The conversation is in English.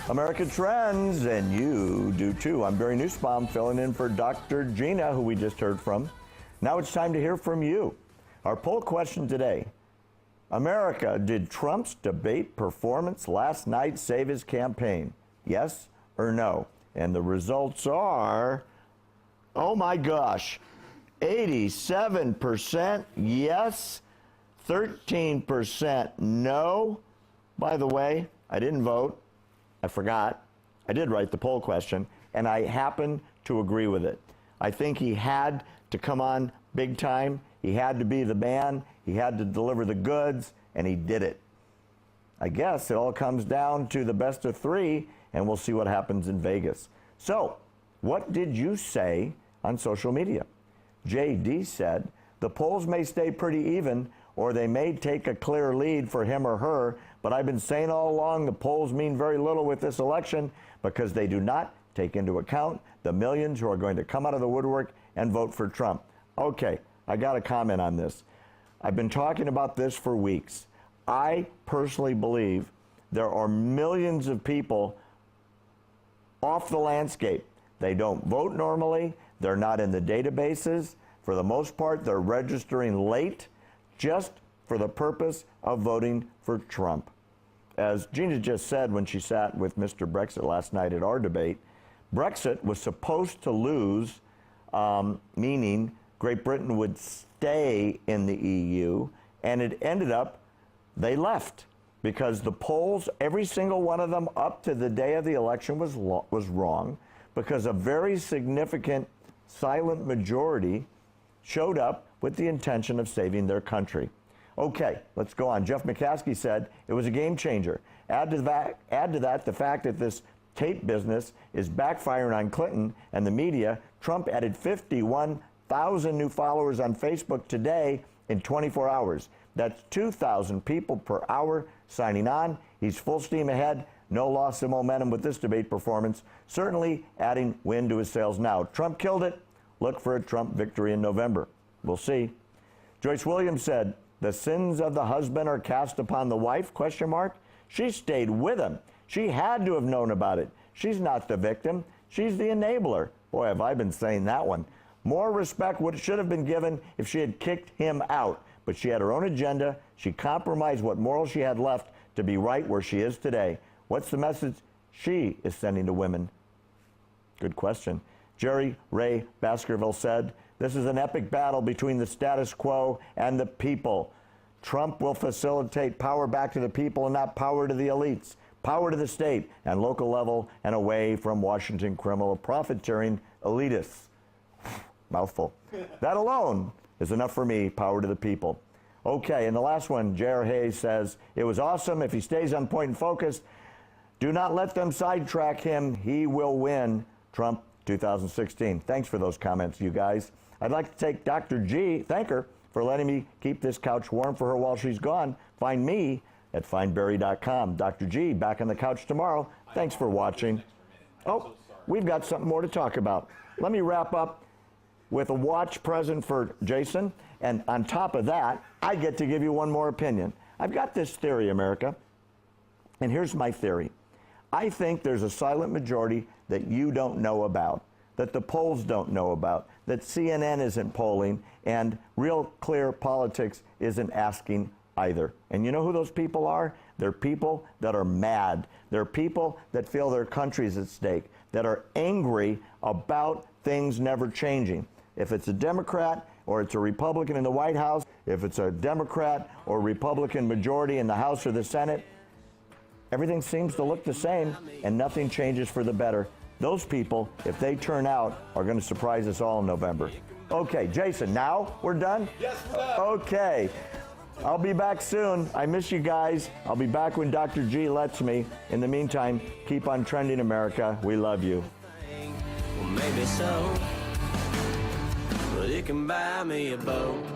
America trends, and you do too. I'm Barry Nussbaum, filling in for Dr. Gina, who we just heard from. Now it's time to hear from you. Our poll question today: America, did Trump's debate performance last night save his campaign? Yes or no? And the results are, oh my gosh, 87% yes, 13% no. By the way, I didn't vote. I forgot. I did write the poll question, and I happen to agree with it. I think he had to come on big time. He had to be the man. He had to deliver the goods, and he did it. I guess it all comes down to the best of three, and we'll see what happens in Vegas. So, what did you say on social media? JD said, the polls may stay pretty even, or they may take a clear lead for him or her, but I've been saying all along the polls mean very little with this election because they do not take into account the millions who are going to come out of the woodwork and vote for Trump. Okay, I got to comment on this. I've been talking about this for weeks. I personally believe there are millions of people off the landscape. They don't vote normally. They're not in the databases. For the most part, they're registering late just for the purpose of voting for Trump. As Gina just said when she sat with Mr. Brexit last night at our debate, Brexit was supposed to lose, meaning Great Britain would stay in the EU, and it ended up they left because the polls, every single one of them up to the day of the election was wrong because a very significant silent majority showed up with the intention of saving their country. Okay, let's go on. Jeff McCaskey said it was a game changer. Add to that the fact that this tape business is backfiring on Clinton and the media. Trump added 51,000 new followers on Facebook today in 24 hours. That's 2,000 people per hour signing on. He's full steam ahead. No loss of momentum with this debate performance. Certainly adding wind to his sails now. Trump killed it. Look for a Trump victory in November. We'll see. Joyce Williams said, the sins of the husband are cast upon the wife, ? She stayed with him. She had to have known about it. She's not the victim. She's the enabler. Boy, have I been saying that one. More respect should have been given if she had kicked him out. But she had her own agenda. She compromised what morals she had left to be right where she is today. What's the message she is sending to women? Good question. Jerry Ray Baskerville said, this is an epic battle between the status quo and the people. Trump will facilitate power back to the people and not power to the elites. Power to the state and local level and away from Washington criminal profiteering elitists. Mouthful. That alone is enough for me, power to the people. Okay, and the last one, J.R. Hayes says, it was awesome if he stays on point and focused. Do not let them sidetrack him. He will win. Trump 2016. Thanks for those comments, you guys. I'd like to take Dr. G, thank her for letting me keep this couch warm for her while she's gone. Find me at findbarry.com. Dr. G, back on the couch tomorrow. Thanks for watching. Oh, we've got something more to talk about. Let me wrap up with a watch present for Jason. And on top of that, I get to give you one more opinion. I've got this theory, America. And here's my theory. I think there's a silent majority that you don't know about, that the polls don't know about, that CNN isn't polling, and Real Clear Politics isn't asking either. And you know who those people are? They're people that are mad. They're people that feel their country's at stake, that are angry about things never changing. If it's a Democrat or it's a Republican in the White House, if it's a Democrat or Republican majority in the House or the Senate, everything seems to look the same and nothing changes for the better. Those people, if they turn out, are going to surprise us all in November. Okay, Jason, now we're done? Yes, we're done. Okay. I'll be back soon. I miss you guys. I'll be back when Dr. G lets me. In the meantime, keep on trending, America. We love you. Well, maybe so, but it can buy me a boat.